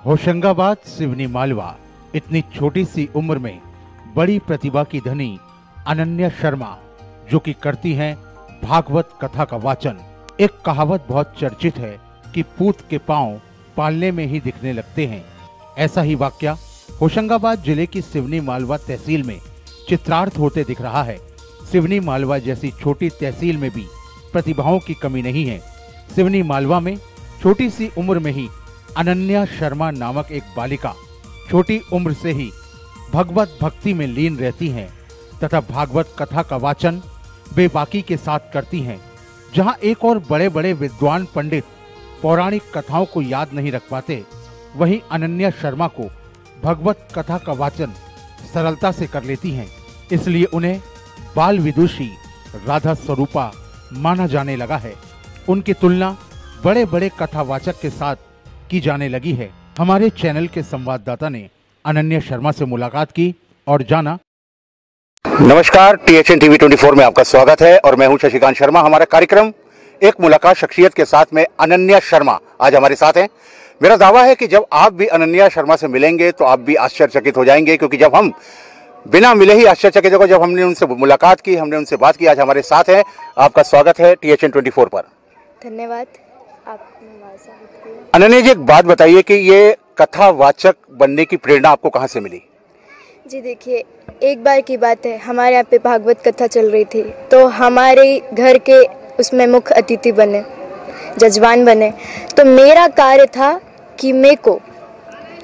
होशंगाबाद सिवनी मालवा इतनी छोटी सी उम्र में बड़ी प्रतिभा की धनी अनन्या शर्मा जो कि करती हैं भागवत कथा का वाचन। एक कहावत बहुत चर्चित है कि पूत के पांव पालने में ही दिखने लगते हैं। ऐसा ही वाकया होशंगाबाद जिले की सिवनी मालवा तहसील में चित्रार्थ होते दिख रहा है। सिवनी मालवा जैसी छोटी तहसील में भी प्रतिभाओं की कमी नहीं है। सिवनी मालवा में छोटी सी उम्र में ही अनन्या शर्मा नामक एक बालिका छोटी उम्र से ही भगवत भक्ति में लीन रहती हैं तथा भागवत कथा का वाचन बेबाकी के साथ करती हैं। जहां एक और बड़े बड़े विद्वान पंडित पौराणिक कथाओं को याद नहीं रख पाते, वहीं अनन्या शर्मा को भगवत कथा का वाचन सरलता से कर लेती हैं। इसलिए उन्हें बाल विदुषी राधा स्वरूपा माना जाने लगा है। उनकी तुलना बड़े बड़े कथावाचक के साथ की जाने लगी है। हमारे चैनल के संवाददाता ने अनन्या शर्मा से मुलाकात की और जाना। नमस्कार, THN TV 24 में आपका स्वागत है और मैं हूं शशिकांत शर्मा। हमारा कार्यक्रम एक मुलाकात शख्सियत के साथ में अनन्या शर्मा आज हमारे साथ हैं। मेरा दावा है कि जब आप भी अनन्या शर्मा से मिलेंगे तो आप भी आश्चर्यचकित हो जाएंगे, क्योंकि जब हम बिना मिले ही आश्चर्यचकित हो। जब हमने उनसे मुलाकात की, हमने उनसे बात की, आज हमारे साथ हैं। आपका स्वागत है THN 24 पर। धन्यवाद। अनन्या जी, एक बात बताइए कि ये कथावाचक बनने की प्रेरणा आपको कहाँ से मिली? जी देखिए, एक बार की बात है, हमारे यहाँ पे भागवत कथा चल रही थी, तो हमारे घर के उसमें मुख्य अतिथि बने, जजमान बने। तो मेरा कार्य था कि मेरे को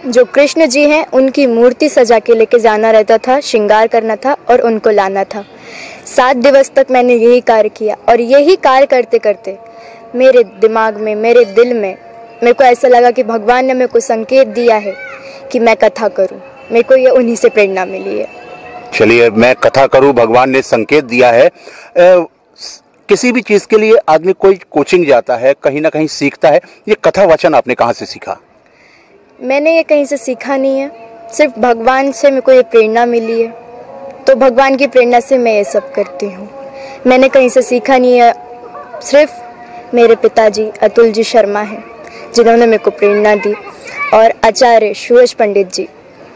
जो कृष्ण जी हैं उनकी मूर्ति सजा के लेके जाना रहता था, श्रृंगार करना था और उनको लाना था। 7 दिवस तक मैंने यही कार्य किया और यही कार्य करते करते मेरे दिमाग में, मेरे दिल में मेरे को ऐसा लगा कि भगवान ने मेरे को संकेत दिया है कि मैं कथा करूं। मेरे को ये उन्हीं से प्रेरणा मिली है। चलिए, मैं कथा करूं, भगवान ने संकेत दिया है। किसी भी चीज़ के लिए आदमी कोई कोचिंग जाता है, कहीं ना कहीं सीखता है। ये कथा वाचन आपने कहाँ से सीखा? मैंने ये कहीं से सीखा नहीं है, सिर्फ भगवान से मेरे को ये प्रेरणा मिली है। तो भगवान की प्रेरणा से मैं ये सब करती हूँ। मैंने कहीं से सीखा नहीं है, सिर्फ मेरे पिताजी अतुल जी शर्मा हैं जिन्होंने मेरे को प्रेरणा दी, और आचार्य सूरज पंडित जी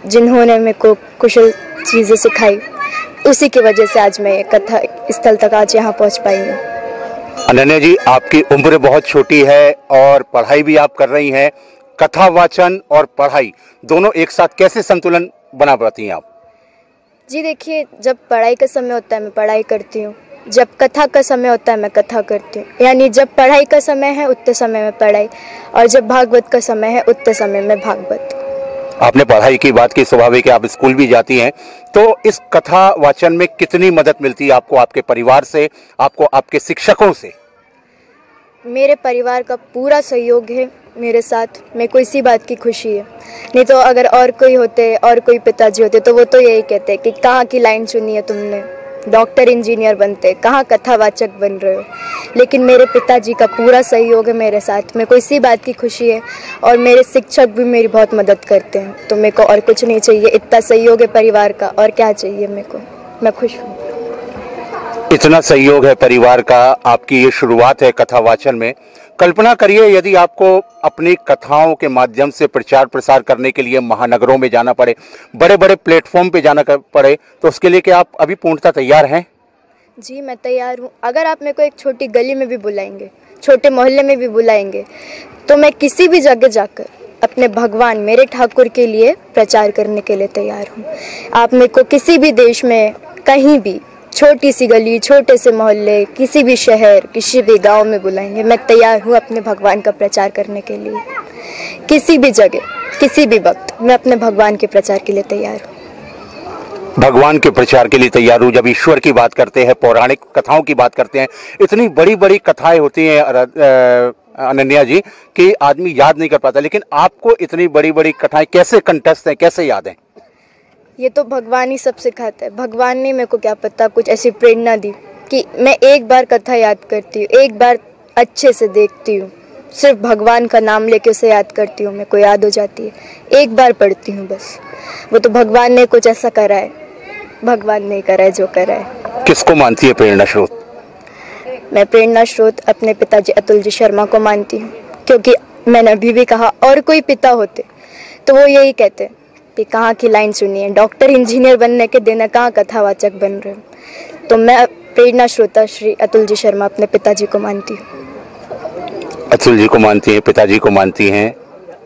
जिन्होंने मेरे को कुशल चीज़ें सिखाई। उसी की वजह से आज मैं कथा स्थल तक आज यहाँ पहुँच पाई हूँ। अनन्या जी, आपकी उम्र बहुत छोटी है और पढ़ाई भी आप कर रही हैं। कथा वाचन और पढ़ाई दोनों एक साथ कैसे संतुलन बना पाती हैं आप? जी देखिए, जब पढ़ाई का समय होता है मैं पढ़ाई करती हूँ, जब कथा का समय होता है मैं कथा करती हूँ। यानी जब पढ़ाई का समय है उतने समय में पढ़ाई, और जब भागवत का समय है उतने समय में भागवत। आपने पढ़ाई की बात की, स्वाभाविक है, आप स्कूल भी जाती हैं, तो इस कथा वाचन में कितनी मदद मिलती है आपको, आपके परिवार से, आपको आपके शिक्षकों से? मेरे परिवार का पूरा सहयोग है मेरे साथ। मेरे को इसी बात की खुशी है। नहीं तो अगर और कोई होते और कोई पिताजी होते तो वो तो यही कहते कि कहाँ की लाइन चुनी है तुमने, डॉक्टर इंजीनियर बनते, कहाँ कथावाचक बन रहे हो। लेकिन मेरे पिताजी का पूरा सहयोग है मेरे साथ। मेरे को इसी बात की खुशी है, और मेरे शिक्षक भी मेरी बहुत मदद करते हैं। तो मेरे को और कुछ नहीं चाहिए, इतना सहयोग है परिवार का, और क्या चाहिए मेरे को। मैं खुश हूँ। इतना सहयोग है परिवार का। आपकी ये शुरुआत है कथावाचन में। कल्पना करिए यदि आपको अपनी कथाओं के माध्यम से प्रचार प्रसार करने के लिए महानगरों में जाना पड़े, बड़े बड़े प्लेटफॉर्म पे जाना पड़े, तो उसके लिए क्या आप अभी पूर्णतः तैयार हैं? जी मैं तैयार हूँ। अगर आप मेरे को एक छोटी गली में भी बुलाएंगे, छोटे मोहल्ले में भी बुलाएंगे, तो मैं किसी भी जगह जाकर अपने भगवान मेरे ठाकुर के लिए प्रचार करने के लिए तैयार हूँ। आप मेरे को किसी भी देश में, कहीं भी, छोटी सी गली, छोटे से मोहल्ले, किसी भी शहर, किसी भी गांव में बुलाएंगे, मैं तैयार हूँ अपने भगवान का प्रचार करने के लिए। किसी भी जगह, किसी भी वक्त मैं अपने भगवान के प्रचार के लिए तैयार हूँ। भगवान के प्रचार के लिए तैयार हूँ। जब ईश्वर की बात करते हैं, पौराणिक कथाओं की बात करते हैं, इतनी बड़ी बड़ी कथाएं होती हैं अनन्या जी कि आदमी याद नहीं कर पाता, लेकिन आपको इतनी बड़ी बड़ी कथाएं कैसे कंठस्थ हैं, कैसे याद हैं? ये तो भगवान ही सब सिखाता है। भगवान ने मेरे को क्या पता कुछ ऐसी प्रेरणा दी कि मैं एक बार कथा याद करती हूँ, एक बार अच्छे से देखती हूँ, सिर्फ भगवान का नाम लेके उसे याद करती हूँ, मेरे को याद हो जाती है। एक बार पढ़ती हूँ बस। वो तो भगवान ने कुछ ऐसा करा है, भगवान ने करा है जो करा है। किसको मानती है प्रेरणा स्रोत? मैं प्रेरणा स्रोत अपने पिताजी अतुल जी शर्मा को मानती हूँ, क्योंकि मैंने अभी भी कहा और कोई पिता होते तो वो यही कहते कि कहाँ की लाइन सुनी है, डॉक्टर इंजीनियर बनने के दिन कहाँ कथावाचक बन रहे हो। तो मैं प्रेरणा स्रोता श्री अतुल जी शर्मा अपने पिताजी को मानती हूँ। अतुल जी को मानती हैं, पिताजी को मानती हैं।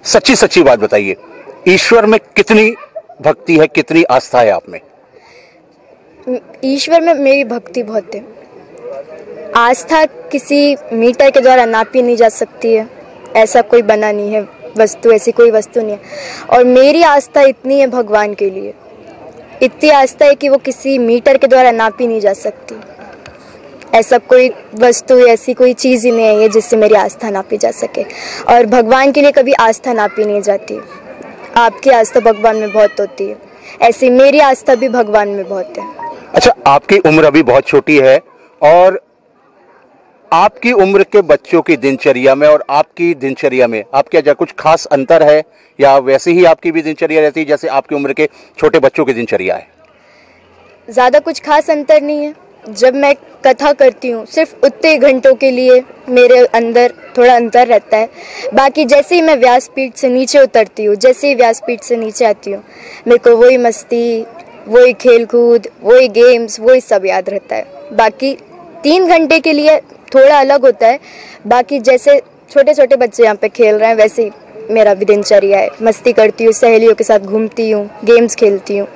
सच्ची सच्ची बात बताइए, ईश्वर में कितनी भक्ति है, कितनी आस्था है आप में? ईश्वर में मेरी भक्ति बहुत है। आस्था किसी मीटर के द्वारा नापी नहीं जा सकती है, ऐसा कोई बना नहीं है वस्तु, ऐसी कोई वस्तु नहीं है। और मेरी आस्था इतनी है भगवान के लिए, इतनी आस्था है कि वो किसी मीटर के द्वारा नापी नहीं जा सकती। ऐसा कोई वस्तु, ऐसी कोई चीज़ ही नहीं है जिससे मेरी आस्था नापी जा सके। और भगवान के लिए कभी आस्था नापी नहीं जाती। आपकी आस्था भगवान में बहुत होती है, ऐसी मेरी आस्था भी भगवान में बहुत है। अच्छा, आपकी उम्र अभी बहुत छोटी है और आपकी उम्र के बच्चों की दिनचर्या में और आपकी दिनचर्या में आपके क्या कुछ खास अंतर है, या वैसे ही आपकी भी दिनचर्या रहती है जैसे आपकी उम्र के छोटे बच्चों की दिनचर्या है? ज़्यादा कुछ खास अंतर नहीं है। जब मैं कथा करती हूँ सिर्फ उतने घंटों के लिए मेरे अंदर थोड़ा अंतर रहता है। बाकी जैसे ही मैं व्यासपीठ से नीचे उतरती हूँ, जैसे ही व्यासपीठ से नीचे आती हूँ, मेरे को वही मस्ती, वही खेल कूद, वही गेम्स, वही सब याद रहता है। बाकी 3 घंटे के लिए थोड़ा अलग होता है। बाकी जैसे छोटे छोटे बच्चे यहाँ पे खेल रहे हैं वैसे ही मेरा भी दिनचर्या है। मस्ती करती हूँ, सहेलियों के साथ घूमती हूँ, गेम्स खेलती हूँ।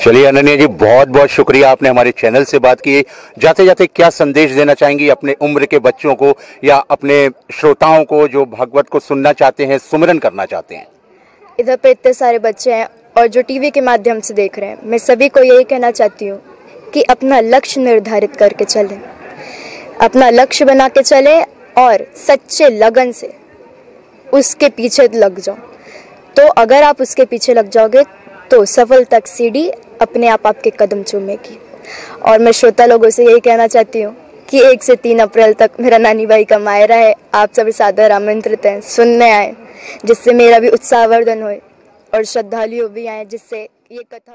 चलिए अनन्या जी, बहुत बहुत शुक्रिया, आपने हमारे चैनल से बात की। जाते जाते क्या संदेश देना चाहेंगी अपने उम्र के बच्चों को या अपने श्रोताओं को जो भागवत को सुनना चाहते हैं, सुमिरन करना चाहते हैं? इधर पे इतने सारे बच्चे हैं और जो टीवी के माध्यम से देख रहे हैं, मैं सभी को यही कहना चाहती हूँ कि अपना लक्ष्य निर्धारित करके चलें, अपना लक्ष्य बना के चलें और सच्चे लगन से उसके पीछे लग जाओ। तो अगर आप उसके पीछे लग जाओगे तो सफलता की सीढ़ी अपने आप आपके कदम चूमेगी। और मैं श्रोता लोगों से यही कहना चाहती हूँ कि 1 से 3 अप्रैल तक मेरा नानी भाई का मायरा है। आप सभी सादर आमंत्रित हैं, सुनने आए, जिससे मेरा भी उत्साहवर्धन होए और श्रद्धालु भी आए, जिससे ये कथा